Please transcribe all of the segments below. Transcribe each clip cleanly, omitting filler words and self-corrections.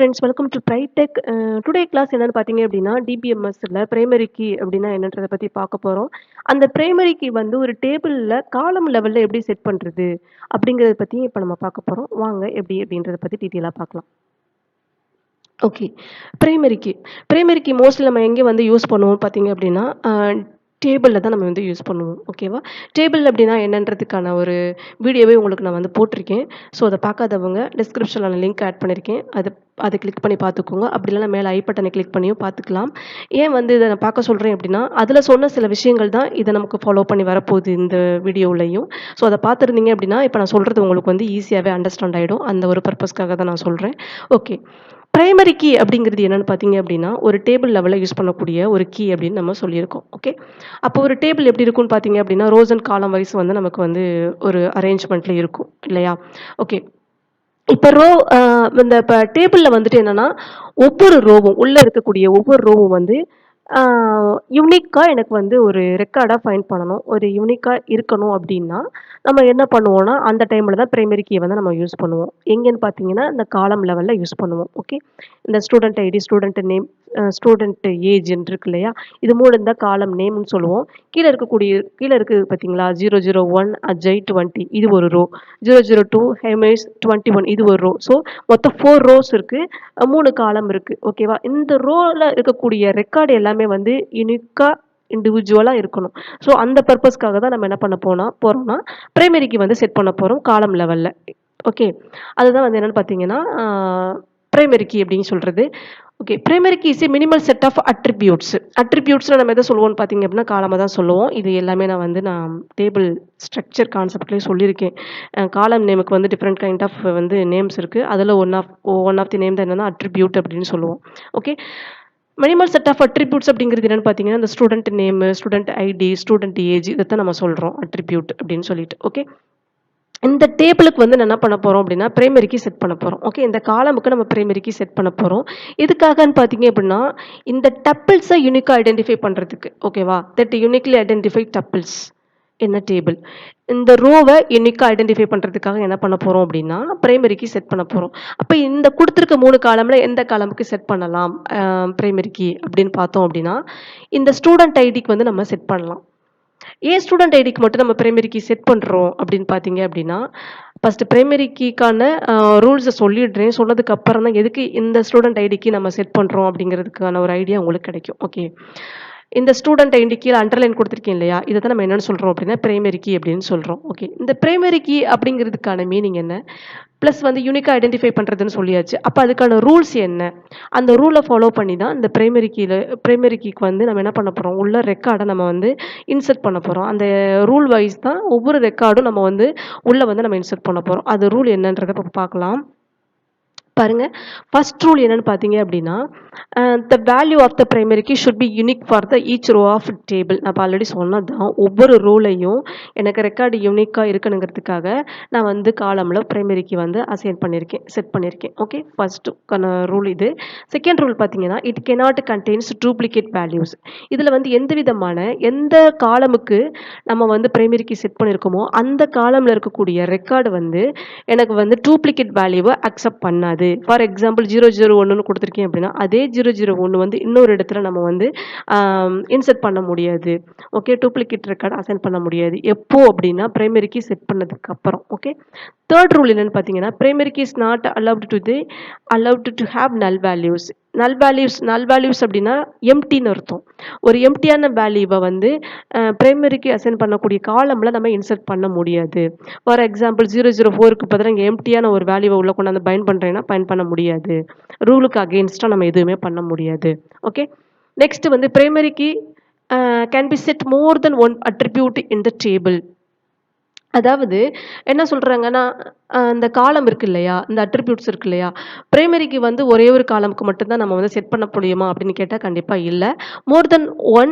Friends, welcome to Pridetech. Today class என்னன்னு பார்த்தீங்க அப்படின்னா, DBMSல பிரைமரி கீ அப்படின்னா என்னன்றத பத்தி பார்க்க போறோம். அந்த பிரைமரி கீ வந்து ஒரு டேபிள்ல காலம் லெவல்ல எப்படி செட் பண்றது? அப்படிங்கிறத பத்தி இப்ப நம்ம பார்க்க போறோம். வாங்க எப்படி அப்படின்றத பத்தி டீட்டெயிலா பார்க்கலாம். Okay. Primary key. Primary key mostly நம்ம எங்க வந்து யூஸ் பண்ணுவோம் பார்த்தீங்க அப்படின்னா, டேபிள்ல தான் நம்ம வந்து யூஸ் பண்ணுவோம். ஓகேவா? டேபிள் அப்படின்னா என்னன்றதுக்கான ஒரு வீடியோவே உங்களுக்கு நான் வந்து போட்டிருக்கேன். ஸோ அத பார்க்காதவங்க டிஸ்கிரிப்ஷன்ல நான் லிங்க் ஆட் பண்ணியிருக்கேன். அத கிளிக் பண்ணி பார்த்துக்கோங்க. அப்படி இல்லன்னா மேல ஐ பட்டன கிளிக் பண்ணியும் பார்த்துக்கலாம். ஏன் வந்து இத நான் பார்க்க சொல்றேன் அப்படின்னா, அதுல சொன்ன சில விஷயங்கள் தான் இத நமக்கு ஃபாலோ பண்ணி வரப்போகுது இந்த வீடியோலயும். ஸோ அத பார்த்துருந்தீங்க அப்படின்னா, இப்ப நான் சொல்றது உங்களுக்கு வந்து ஈஸியாவே அண்டர்ஸ்டாண்ட் ஆயிடும். அந்த ஒரு பர்ப்பஸ்க்காக தான் நான் சொல்றேன். ஓகே. பிரைமரி கீ அப்படிங்கிறது என்னன்னு பார்த்தீங்க அப்படின்னா, ஒரு டேபிள் லெவல்ல யூஸ் பண்ணக்கூடிய ஒரு கீ அப்படின்னு நம்ம சொல்லியிருக்கோம். ஓகே. அப்போ ஒரு டேபிள் எப்படி இருக்கும்னு பார்த்தீங்க அப்படின்னா, ரோஸ் அண்ட் காலம் வைஸ் வந்து நமக்கு வந்து ஒரு அரேஞ்ச்மெண்ட்ல இருக்கும் இல்லையா? ஓகே. இப்ப இப்ப டேபிள்ல வந்துட்டு என்னன்னா, ஒவ்வொரு ரோவும் உள்ள இருக்கக்கூடிய ஒவ்வொரு ரோவும் வந்து ஆ யுனிக்கா எனக்கு வந்து ஒரு ரெக்கார்டா ஃபைண்ட் பண்ணணும். ஒரு யுனிக்கா இருக்கணும் அப்டின்னா, நம்ம என்ன பண்ணுவோம்னா, அந்த டைம்ல தான் பிரைமரி கீய வந்து நம்ம யூஸ் பண்ணுவோம். எங்கேன்னு பார்த்தீங்கன்னா, இந்த காலம் லெவல்ல யூஸ் பண்ணுவோம். ஓகே. இந்த student ID, student name, student ஏஜ்ன்னு இருக்கு இல்லையா? இது 3 இந்த காலம் நேம்ன்னு சொல்லுவோம். கீழ இருக்குது பார்த்தீங்களா? 001 அஜய் 20 இது ஒரு ரோ. 002 ஹேமேஷ் 21 இது ஒரு ரோ. ஸோ மொத்தம் 4 ரோஸ் இருக்கு. 3 காலம் இருக்கு. ஓகேவா? இந்த ரோல இருக்கக்கூடிய ரெக்கார்ட் எல்லாமே வந்து யுனிக்கா இண்டிவிஜுவலா இருக்கணும். ஸோ அந்த பர்ப்பஸ்க்காக தான் நம்ம என்ன பண்ண போறோம்னா, பிரைமரிக்கு வந்து செட் பண்ண போறோம் காலம் லெவல்ல. ஓகே. அதுதான் வந்து என்னன்னு பார்த்தீங்கன்னா, பிரைமரி கீ அப்படின்னு சொல்றது. Okay. Primary key is a minimal set of attributes. அட்ரிபியூட்ஸ்ல நம்ம எத சொல்லுவோம்னு பார்த்தீங்க அப்படின்னா, காலமா தான் சொல்லுவோம். இது எல்லாமே நான் டேபிள் ஸ்ட்ரக்சர் கான்செப்ட்லயே சொல்லியிருக்கேன். காலம் நேமுக்கு வந்து டிஃபரெண்ட் கைண்ட் ஆஃப் வந்து நேம்ஸ் இருக்கு. அதுல ஒன் ஆஃப் தி நேம் தான் என்னன்னா அட்ரிபியூட் அப்படின்னு சொல்லுவோம். Okay. Minimal set of attributes அப்படிங்கிறது என்னன்னு பார்த்தீங்கன்னா, இந்த student name, student ID, student age இதத்தான் நம்ம சொல்றோம் அட்ரிபியூட் அப்படின்னு சொல்லிட்டு. ஓகே. இந்த டேபிளுக்கு வந்து என்ன பண்ண போறோம் அப்படின்னா, பிரைமரி கீ செட் பண்ண போறோம். ஓகே. இந்த காலமுக்கு நம்ம பிரைமரி கீ செட் பண்ண போறோம். எதுக்காகன்னு பார்த்தீங்க அப்படின்னா, இந்த டப்பிள்ஸ யூனிக்கா ஐடென்டிஃபை பண்றதுக்கு. ஓகேவா? That uniquely identify tuples in a table. இந்த ரோவ யூனிக்கா ஐடென்டிஃபை பண்றதுக்காக என்ன பண்ண போறோம் அப்படின்னா, பிரைமரி கீ செட் பண்ண போறோம். அப்ப இந்த குடுத்திருக்க 3 காலம்ல எந்த காலமுக்கு செட் பண்ணலாம் பிரைமரி கீ அப்படின்னு பார்த்தோம் அப்படின்னா, இந்த ஸ்டூடண்ட் ஐடிக்கு வந்து நம்ம செட் பண்ணலாம். ஏன் ஸ்டூடண்ட் ஐடிக்கு மட்டும் நம்ம பிரைமரி கீ செட் பண்றோம் அப்படின்னு பார்த்தீங்க அப்படின்னா, ஃபர்ஸ்ட் பிரைமரி கீக்கான ரூல்ஸ சொல்லிடுறேன். சொன்னதுக்கு அப்புறம் தான் எதுக்கு இந்த ஸ்டூடண்ட் ஐடிக்கு நம்ம செட் பண்றோம் அப்படிங்கிறதுக்கான ஒரு ஐடியா உங்களுக்கு கிடைக்கும். ஓகே. இந்த ஸ்டூடண்ட் ஐடி கீழ அண்டர்லைன் குடுத்துருக்கேன் இல்லையா? இத தான் நம்ம என்னன்னு சொல்றோம் அப்படின்னா, பிரைமரி கீ அப்படின்னு சொல்றோம். ஓகே. இந்த பிரைமரி கீ அப்படிங்கிறதுக்கான மீனிங் என்ன? பிளஸ் வந்து யூனிக்கா ஐடென்டிஃபை பண்றதுன்னு சொல்லியாச்சு. அப்ப அதுக்கான ரூல்ஸ் என்ன? அந்த ரூல ஃபாலோ பண்ணி தான் இந்த பிரைமரி கீக்கு வந்து நம்ம என்ன பண்ண போறோம், உள்ள ரெக்கார்ட நம்ம வந்து இன்சர்ட் பண்ண போறோம். அந்த ரூல் வைஸ் தான் ஒவ்வொரு ரெக்கார்டும் நம்ம வந்து உள்ள வந்து நம்ம இன்சர்ட் பண்ண போறோம். அது ரூல் என்னன்றத இப்ப பார்க்கலாம். பாருங்க. ஃபர்ஸ்ட் ரூல் என்னன்னு பார்த்தீங்க அப்படின்னா, the value of the primary key should be unique for the each row of table. நான் இப்ப ஆல்ரெடி சொன்னது தான். ஒவ்வொரு ரோலயும் எனக்கு ரெக்கார்டு யூனிக்கா இருக்கணுங்கிறதுக்காக, நான் வந்து காலம்ல பிரைமரி கீ வந்து செட் பண்ணியிருக்கேன். ஓகே. ஃபர்ஸ்ட்டுக்கான ரூல் இது. செகண்ட் ரூல் பார்த்தீங்கன்னா, it cannot contains duplicate values. இதுல வந்து எந்த காலமுக்கு நம்ம வந்து பிரைமரி கீ செட் பண்ணியிருக்கோமோ, அந்த காலம்ல இருக்கக்கூடிய ரெக்கார்டு வந்து எனக்கு வந்து டூப்ளிகேட் வேல்யூவ அக்செப்ட் பண்ணாது. ஃபார் எக்ஸாம்பிள் 001ன்னு குடுத்துருக்கேன் அப்படின்னா, அதே 001 வந்து இன்னொரு இடத்துல நம்ம வந்து இன்சர்ட் பண்ண முடியாது. ஓகே. டூப்ளிகேட் ரெக்கார்ட் அசைன் பண்ண முடியாது. எப்போ அப்படின்னா, பிரைமரி கீ செட் பண்ணதுக்கு அப்புறம். ஓகே. தேர்ட் ரூல் என்னன்னு பார்த்தீங்கன்னா, primary key is not allowed to have null values. Null values அப்படின்னா எம்ப்டின்னு அர்த்தம். ஒரு எம்ப்டியான வேல்யூவ வந்து பிரைமரிக்கு அசைன் பண்ணக்கூடிய காலம்ல நம்ம இன்சர்ட் பண்ண முடியாது. ஃபார் எக்ஸாம்பிள் 004க்கு பதிலா இங்க எம்ப்டியான ஒரு வேல்யூவ உள்ள கொண்டாந்து பைண்ட் பண்றேன்னா, பைண்ட் பண்ண முடியாது. ரூலுக்கு அகைன்ஸ்ட்டா நம்ம எதுவுமே பண்ண முடியாது. ஓகே. நெக்ஸ்ட் வந்து primary key can be set more than one attribute in the table. அதாவது என்ன சொல்றாங்கன்னா, இந்த காலம் இருக்கு இல்லையா? இந்த அட்ரிபியூட்ஸ் இருக்கு இல்லையா? பிரைமரிக்கு வந்து ஒரே ஒரு காலம்க்கு மட்டும் தான் நம்ம வந்து செட் பண்ண முடியுமா? அப்படின்னு கேட்டா கண்டிப்பா இல்ல. மோர் தென் ஒன்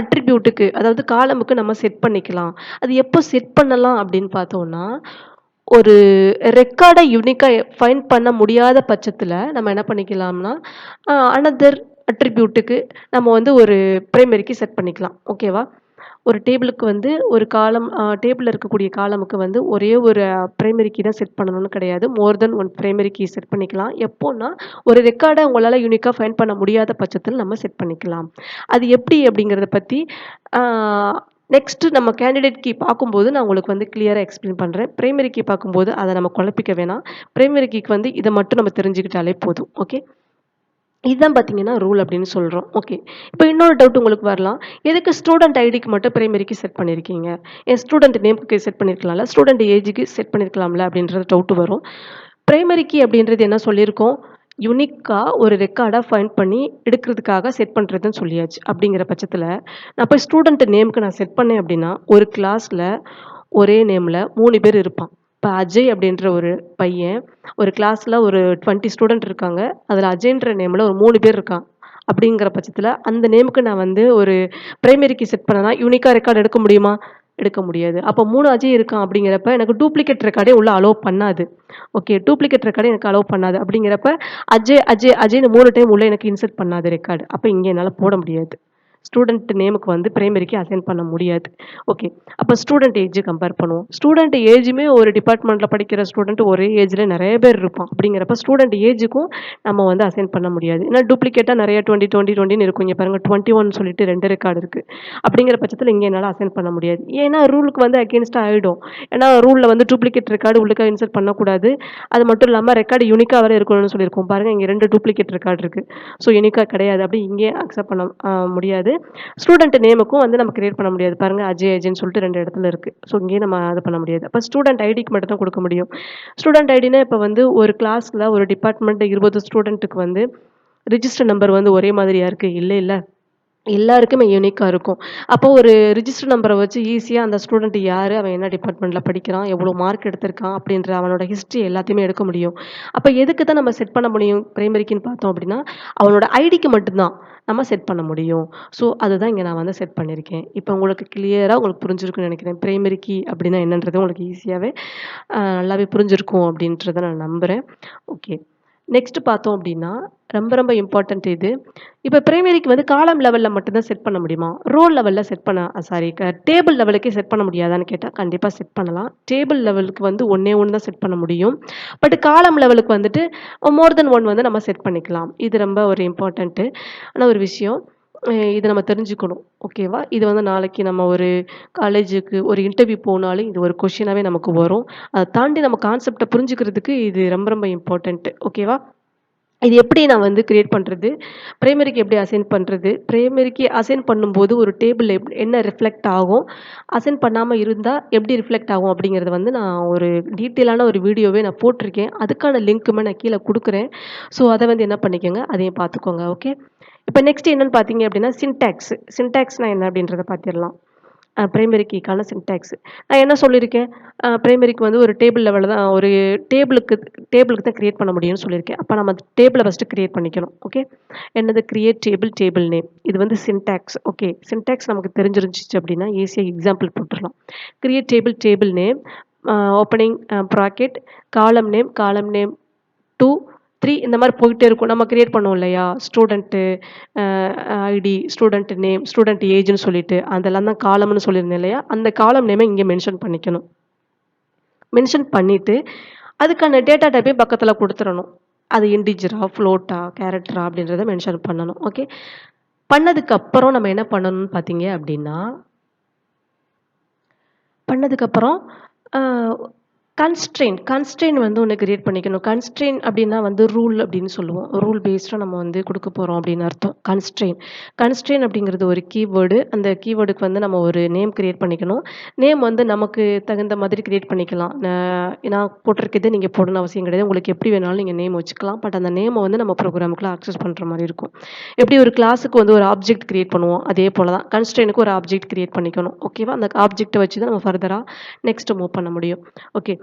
அட்ரிபியூட்டுக்கு அதாவது காலமுக்கு நம்ம செட் பண்ணிக்கலாம். அது எப்போ செட் பண்ணலாம் அப்படின்னு பார்த்தோம்னா, ஒரு ரெக்கார்ட யூனிக்கா ஃபைண்ட் பண்ண முடியாத பட்சத்துல நம்ம என்ன பண்ணிக்கலாம்னா, அனதர் அட்ரிபியூட்டுக்கு நம்ம வந்து ஒரு பிரைமரிக்கு செட் பண்ணிக்கலாம். ஓகேவா? ஒரு டேபிளுக்கு வந்து ஒரு காலம் டேபிள்ல இருக்கக்கூடிய காலமுக்கு வந்து ஒரே ஒரு பிரைமரி கீ தான் செட் பண்ணணும்னு கிடையாது. மோர் than one primary key set பண்ணிக்கலாம். எப்போன்னா, ஒரு ரெக்கார்ட உங்களால யூனிக்கா ஃபைண்ட் பண்ண முடியாத பட்சத்தில நம்ம செட் பண்ணிக்கலாம். அது எப்படி அப்படிங்கிறத பத்தி ஆ நெக்ஸ்ட்டு நம்ம கேண்டிடேட் கீ பார்க்கும்போது நான் உங்களுக்கு வந்து கிளியரா எக்ஸ்ப்ளைன் பண்றேன். பிரைமரி கீ பார்க்கும்போது அத நம்ம குழப்பிக்க வேணாம். பிரைமரி கீக்கு வந்து இத மட்டும் நம்ம தெரிஞ்சுக்கிட்டாலே போதும். ஓகே. இதுதான் பார்த்தீங்கன்னா, ரூல் அப்படின்னு சொல்றோம். ஓகே. இப்ப இன்னொரு டவுட் உங்களுக்கு வரலாம். எதுக்கு ஸ்டூடண்ட் ஐடிக்கு மட்டும் பிரைமரிக்கு செட் பண்ணியிருக்கீங்க? என் ஸ்டூடண்ட் நேம்க்கு செட் பண்ணியிருக்கலாம்ல, ஸ்டூடண்ட் ஏஜுக்கு செட் பண்ணியிருக்கலாம்ல அப்படின்றது டவுட் வரும். பிரைமரி கீ அப்படின்றது என்ன சொல்லியிருக்கோம்? யுனிக்கா ஒரு ரெக்கார்டா ஃபைண்ட் பண்ணி எடுக்கிறதுக்காக செட் பண்றதுன்னு சொல்லியாச்சு. அப்படிங்கிற பட்சத்தில, நான் போய் ஸ்டூடண்ட் நேம்க்கு நான் செட் பண்ணேன் அப்படின்னா, ஒரு கிளாஸ்ல ஒரே நேம்ல 3 பேர் இருப்பான். இப்ப அஜய் அப்படின்ற ஒரு பையன், ஒரு கிளாஸ்ல ஒரு 20 ஸ்டூடண்ட் இருக்காங்க. அதுல அஜய்ன்ற நேம்ல ஒரு 3 பேர் இருக்கான். அப்படிங்கிற பட்சத்தில, அந்த நேமுக்கு நான் வந்து ஒரு பிரைமரி கீ செட் பண்ணேன்னா, யூனிக்கா ரெக்கார்ட் எடுக்க முடியுமா? எடுக்க முடியாது. அப்ப 3 அஜய் இருக்கான் அப்படிங்கிறப்ப, எனக்கு டூப்ளிகேட் ரெக்கார்டே உள்ள அலோவ் பண்ணாது. ஓகே. டூப்ளிகேட் ரெக்கார்டே எனக்கு அலோவ் பண்ணாது. அப்படிங்கிறப்ப, அஜய், அஜய், அஜய்ன்னு 3 டைம் உள்ள எனக்கு இன்சர்ட் பண்ணாது ரெக்கார்டு. அப்ப இங்க என்னால போட முடியாது. ஸ்டூடண்ட் நேமுக்கு வந்து பிரைமரிக்கு அசைன் பண்ண முடியாது. ஓகே. அப்ப ஸ்டூடண்ட் ஏஜ் கம்பேர் பண்ணுவோம். ஸ்டூடண்ட் ஏஜுமே ஒரு டிபார்ட்மெண்ட்ல படிக்கிற ஸ்டூடண்ட் ஒரே ஏஜ்ல நெறைய பேர் இருப்பான். அப்படிங்கிறப்ப ஸ்டூடண்ட் ஏஜுக்கும் நம்ம வந்து அசைன் பண்ண முடியாது. ஏன்னா டூப்ளிகேட்டா நெறைய 20, 20, 20ன்னு இருக்கும். இங்க பாருங்க 21 சொல்லிட்டு 2 ரெக்கார்டு இருக்கு. அப்படிங்கிற பட்சத்தில இங்க என்னால அசைன் பண்ண முடியாது. ஏன்னா ரூலுக்கு வந்து அகைன்ஸ்ட்டா ஆயிடும். ஏன்னா ரூல்ல வந்து டூப்ளிகேட் ரெக்கார்டு உள்ளுக்க இன்சர்ட் பண்ணக்கூடாது. அது மட்டும் இல்லாம ரெக்கார்டு யூனிக்கா வேற இருக்கணும்னு சொல்லியிருக்கோம். பாருங்க இங்க 2 டூப்ளிகேட் ரெக்கார்ட் இருக்கு. ஸோ யூனிக்கா கிடையாது. அப்படி இங்கேயே அக்செப்ட் பண்ண முடியாது. ஸ்டூடண்ட் நேமுக்கும் வந்து நம்ம கிரியேட் பண்ண முடியாது. பாருங்க அஜய், அஜய்ன்னு சொல்லிட்டு 2 இடத்துல இருக்கு. ஸோ இங்கேயும் நம்ம அது பண்ண முடியாது. அப்ப ஸ்டூடண்ட் ஐடிக்கு மட்டும் தான் குடுக்க முடியும். ஸ்டூடண்ட் ஐடின்னா இப்ப வந்து ஒரு கிளாஸ்ல ஒரு டிபார்ட்மெண்ட் 20 ஸ்டூடண்ட்டுக்கு வந்து ரிஜிஸ்டர் நம்பர் வந்து ஒரே மாதிரியா இருக்கு? இல்ல. எல்லாருக்குமே யூனிக்கா இருக்கும். அப்போ ஒரு ரிஜிஸ்டர் நம்பர வச்சு ஈஸியா அந்த ஸ்டூடண்ட் யாரு? அவன் என்ன டிபார்ட்மெண்ட்ல படிக்கிறான்? எவ்வளோ மார்க் எடுத்திருக்கான்? அப்படின்ற அவனோட ஹிஸ்ட்ரி எல்லாத்தையுமே எடுக்க முடியும். அப்ப எதுக்கு தான் நம்ம செட் பண்ண முடியும் பிரைமரிக்குன்னு பார்த்தோம் அப்படின்னா, அவனோட ஐடிக்கு மட்டும் தான் நம்ம செட் பண்ண முடியும். ஸோ அதுதான் இங்க நான் வந்து செட் பண்ணியிருக்கேன். இப்ப உங்களுக்கு கிளியரா உங்களுக்கு புரிஞ்சிருக்கும்னு நெனைக்கிறேன். பிரைமரி கீ அப்படின்னா என்னன்றது உங்களுக்கு ஈஸியாவே நல்லாவே புரிஞ்சிருக்கும் அப்படின்றத நான் நம்புறேன். ஓகே. நெக்ஸ்ட் பார்த்தோம் அப்படின்னா, ரொம்ப ரொம்ப இம்பார்ட்டன்ட் இது. இப்ப பிரைமரிக்கு வந்து காலம் லெவல்ல மட்டும் தான் செட் பண்ண முடியுமா? ரோல் லெவல்ல செட் பண்ண சாரி டேபிள் லெவலுக்கே செட் பண்ண முடியாதான்னு கேட்டா, கண்டிப்பா செட் பண்ணலாம். டேபிள் லெவலுக்கு வந்து ஒண்ணே ஒண்ணு தான் செட் பண்ண முடியும். பட் காலம் லெவலுக்கு வந்துட்டு மோர் தென் ஒன் வந்து நம்ம செட் பண்ணிக்கலாம். இது ரொம்ப ஒரு இம்பார்ட்டன்ட்டு ஆன ஒரு விஷயம். இத நம்ம தெரிஞ்சுக்கணும். ஓகேவா? இது வந்து நாளைக்கு நம்ம ஒரு காலேஜுக்கு ஒரு இன்டர்வியூ போனாலும் இது ஒரு கொஸ்டினாவே நமக்கு வரும். அத தாண்டி நம்ம கான்செப்ட்ட புரிஞ்சுக்கிறதுக்கு இது ரொம்ப ரொம்ப இம்பார்ட்டன்ட். ஓகேவா? இது எப்படி நான் வந்து கிரியேட் பண்றது? பிரைமரிக்கு எப்படி அசைன் பண்றது? பிரைமரிக்கு அசைன் பண்ணும்போது ஒரு டேபிள்ல என்ன ரிஃப்ளெக்ட் ஆகும்? அசைன் பண்ணாம இருந்தா எப்படி ரிஃப்ளெக்ட் ஆகும்? அப்படிங்கிறத வந்து நான் ஒரு டீட்டெயிலான ஒரு வீடியோவே நான் போட்டிருக்கேன். அதுக்கான லிங்க்குமே நான் கீழ குடுக்குறேன். ஸோ அத வந்து என்ன பண்ணிக்கங்க, அதையும் பார்த்துக்கோங்க. ஓகே. இப்ப நெக்ஸ்ட் என்னன்னு பார்த்தீங்க அப்படின்னா, சின்டாக்ஸ். சின்டாக்ஸ்னா என்ன அப்படின்றத பார்த்திரலாம். Primary கீக்கான syntax. நான் என்ன சொல்லியிருக்கேன்? பிரைமரிக்கு வந்து ஒரு டேபிள் லெவல்ல தான் ஒரு டேபிளுக்கு டேபிளுக்கு தான் கிரியேட் பண்ண முடியும்னு சொல்லியிருக்கேன். அப்ப நம்ம டேபிள ஃபர்ஸ்ட்டு கிரியேட் பண்ணிக்கணும். ஓகே. என்னது கிரியேட் டேபிள், டேபிள் நேம். இது வந்து சின்டாக்ஸ். ஓகே. சின்டாக்ஸ் நமக்கு தெரிஞ்சிருந்துச்சு அப்படின்னா, ஈஸியா எக்ஸாம்பிள் போட்டுறலாம். Create table, table name, opening bracket, column name 2, 3 இந்த மாரி போயிட்டே இருக்கும். நம்ம கிரியேட் பண்ணுவோம் இல்லையா? ஸ்டூடண்ட்டு அ ஐடி, ஸ்டூடண்ட் நேம், ஸ்டூடண்ட் ஏஜ்ன்னு சொல்லிட்டு, அதெல்லாம் தான் காலம்ன்னு சொல்லியிருந்தேன் இல்லையா? அந்த காலம் நேம இங்க மென்ஷன் பண்ணிக்கணும். மென்ஷன் பண்ணிட்டு, அதுக்கான டேட்டா டைப்பையும் பக்கத்துல குடுத்துறணும். அது இன்டிஜரா, ஃப்ளோட்டா, கேரக்டரா அப்படின்றத மென்ஷன் பண்ணணும். ஓகே. பண்ணதுக்கு அப்புறம் நம்ம என்ன பண்ணணும்னு பார்த்தீங்க அப்படின்னா, பண்ணதுக்கப்புறம் அ கன்ஸ்ட்ரெயின் வந்து ஒண்ணு கிரியேட் பண்ணிக்கணும். கன்ஸ்ட்ரெயின் அப்டின்னா வந்து ரூல் அப்டின்னு சொல்லுவோம். ரூல் பேஸ்டா நம்ம வந்து குடுக்க போறோம் அப்டின்னு அர்த்தம். கன்ஸ்ட்ரெயின் அப்டிங்கிறது ஒரு கீவேர்டு. அந்த கீவேர்டுக்கு வந்து நம்ம ஒரு நேம் கிரியேட் பண்ணிக்கணும். நேம் வந்து நமக்கு தகுந்த மாதிரி கிரியேட் பண்ணிக்கலாம். நான் போட்டிருக்கது நீங்க போடணும்னு அவசியம் கிடையாது. உங்களுக்கு எப்படி வேணாலும் நீங்க நேம் வச்சுக்கலாம். பட் அந்த நேம வந்து நம்ம ப்ரோகிராமுக்குள்ள ஆக்சஸ் பண்ற மாரி இருக்கும். எப்படி ஒரு கிளாஸுக்கு வந்து ஒரு ஆப்ஜெக்ட் கிரியேட் பண்ணுவோம். அதே போல தான் கன்ஸ்ட்ரெயினுக்கு ஒரு ஆப்ஜெக்ட் கிரியேட் பண்ணிக்கணும். ஓகேவா? அந்த ஆப்ஜெக்ட்ட வச்சு தான் நம்ம ஃபர்தரா நெக்ஸ்ட் மூவ் பண்ண முடியும். ஓகே.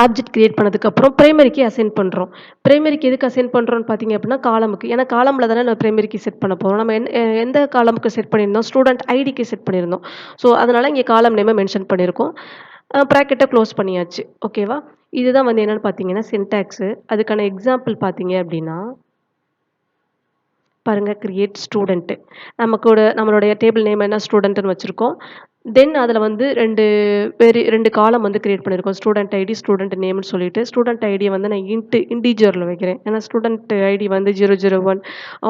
ஆப்ஜெக்ட் கிரியேட் பண்ணதுக்கப்புறம் பிரைமரிக்கு அசைன் பண்றோம். பிரைமரிக்கு எதுக்கு அசைன் பண்றோம்னு பார்த்தீங்க அப்படின்னா, காலமுக்கு. ஏன்னா காலம்ல தானே நம்ம பிரைமரிக்கு செட் பண்ண போறோம். நம்ம எந்த காலமுக்கு செட் பண்ணியிருந்தோம்? ஸ்டூடண்ட் ஐடிக்கு செட் பண்ணியிருந்தோம். ஸோ, அதனால இங்க காலம் நேம மென்ஷன் பண்ணியிருக்கோம். பிராக்கெட்ட க்ளோஸ் பண்ணியாச்சு. ஓகேவா? இதுதான் வந்து என்னன்னு பார்த்தீங்கன்னா, சின்டாக்ஸு. அதுக்கான எக்ஸாம்பிள் பார்த்தீங்க அப்படின்னா பாருங்க கிரியேட் ஸ்டூடண்ட். நம்மளுடைய டேபிள் நேம் என்ன ஸ்டூடண்ட்ன்னு வச்சிருக்கோம். தென் அதில வந்து 2 காலம் வந்து கிரியேட் பண்ணியிருக்கோம். ஸ்டூடண்ட் ஐடி, ஸ்டூடண்ட் நேம்னு சொல்லிட்டு, ஸ்டூடண்ட் ஐடிய வந்து நான் இன்டிஜர்ல வைக்கிறேன். ஏன்னா ஸ்டூடண்ட் ஐடி வந்து 001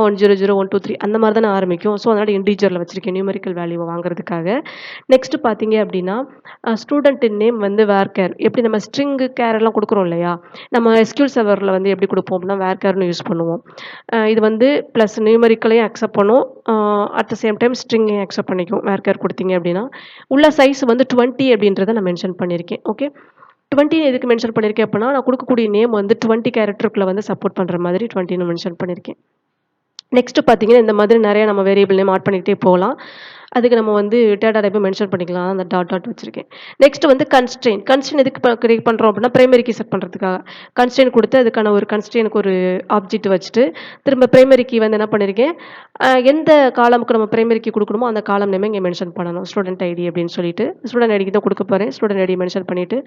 100 123 அந்த மாரி தானே ஆரம்பிக்கும். ஸோ அதனால இன்டிஜர்ல வச்சிருக்கேன். நியூமெரிக்கல் வேல்யூவ வாங்குறதுக்காக. நெக்ஸ்ட் பார்த்தீங்க அப்டின்னா, ஸ்டூடண்ட் நேம் வந்து வேர்கேர். எப்படி நம்ம கேர் எல்லாம் குடுக்குறோம் இல்லையா? நம்ம எஸ்கியூஎல் சர்வர்ல வந்து எப்படி குடுப்போம் அப்டின்னா, வேர்கேர்ன்னு யூஸ் பண்ணுவோம். இது வந்து பிளஸ் நியூமெரிக்கலையும் அக்செப்ட் பண்ணும். அட் த சேம் டைம் ஸ்ட்ரிங்கையும் அக்செப்ட் பண்ணிக்கும். வேர்கேர் குடுத்தீங்க அப்டின்னா. உள்ள சைஸ் வந்து 20 அப்படின்றத நான் மென்ஷன் பண்ணியிருக்கேன். ஓகே. 20 எதுக்கு மென்ஷன் பண்ணியிருக்கேன் அப்பன்னா, நான் குடுக்கக்கூடிய நேம் வந்து 20 கேரக்டருக்குள்ள வந்து சப்போர்ட் பண்ற மாதிரி 20ன்னு மென்ஷன் பண்ணியிருக்கேன். நெக்ஸ்ட் பார்த்தீங்கன்னா, இந்த மாதிரி நெறைய நம்ம வேரியபிள் நேம் ஆட் பண்ணிக்கிட்டே போலாம். அதுக்கு நம்ம வந்து டேட்டா டைப்ப மென்ஷன் பண்ணிக்கலாம். அந்த டாட் வச்சிருக்கேன். நெக்ஸ்ட் வந்து கன்ஸ்ட்ரெயின். கன்ஸ்ட்ரெயின் எதுக்கு கிரியேட் பண்றோம் அப்டின்னா, பிரைமரி கீ செட் பண்றதுக்காக. கன்ஸ்ட்ரெயின் குடுத்து அதுக்கான ஒரு கன்ஸ்ட்ரெயினுக்கு ஒரு ஆப்ஜெக்ட் வச்சுட்டு, திரும்ப பிரைமரி கீ வந்து என்ன பண்ணியிருக்கேன், எந்த காலம்க்கு நம்ம பிரைமரி கீ குடுக்கணுமோ, அந்த காலம் நேம இங்க மென்ஷன் பண்ணணும். ஸ்டூடண்ட் ஐடி அப்டின்னு சொல்லிட்டு, ஸ்டூடண்ட் ஐடிக்கு தான் குடுக்க போறேன். ஸ்டூடண்ட் ஐடி மென்ஷன் பண்ணிட்டு,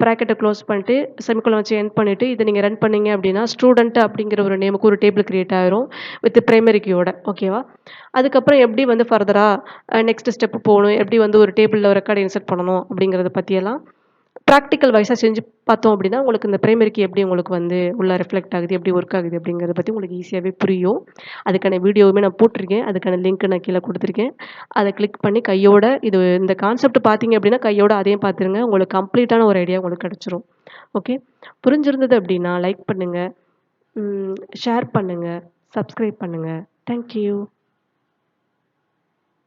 பிராக்கெட்ட க்ளோஸ் பண்ணிட்டு, செமிகோலன் வச்சு எண்ட் பண்ணிட்டு, இத நீங்க ரன் பண்ணீங்க அப்டின்னா, ஸ்டூடண்ட் அப்படிங்கிற ஒரு நேமுக்கு ஒரு டேபிள் கிரியேட் ஆயிரும். வித் பிரைமரி கீயோட. ஓகேவா? அதுக்கப்புறம் எப்படி வந்து ஃபர்தரா நெக்ஸ்ட் ஸ்டெப் போணும், எப்படி வந்து ஒரு டேபிள்ல ரெக்கார்ட் இன்சர்ட் பண்ணணும் அப்படிங்கிறத பத்தியெல்லாம் பிராக்டிகல் வைஸா செஞ்சு பார்த்தோம் அப்படின்னா, உங்களுக்கு இந்த பிரைமரி கீ எப்படி உங்களுக்கு வந்து உள்ள ரிஃப்ளெக்ட் ஆகுது, எப்படி ஒர்க் ஆகுது அப்படிங்கிறத பத்தி உங்களுக்கு ஈஸியாவே புரியும். அதுக்கான வீடியோவுமே நான் போட்டிருக்கேன். அதுக்கான லிங்க் நான் கீழ குடுத்துருக்கேன். அத கிளிக் பண்ணி கையோட இந்த கான்செப்ட் பார்த்தீங்க அப்படின்னா, கையோட அதையும் பார்த்துருங்க. உங்களுக்கு கம்ப்ளீட்டான ஒரு ஐடியா உங்களுக்கு கிடைச்சிரும். ஓகே. புரிஞ்சிருந்தது அப்படின்னா லைக் பண்ணுங்க, ஷேர் பண்ணுங்க, சப்ஸ்கிரைப் பண்ணுங்க. Thank you.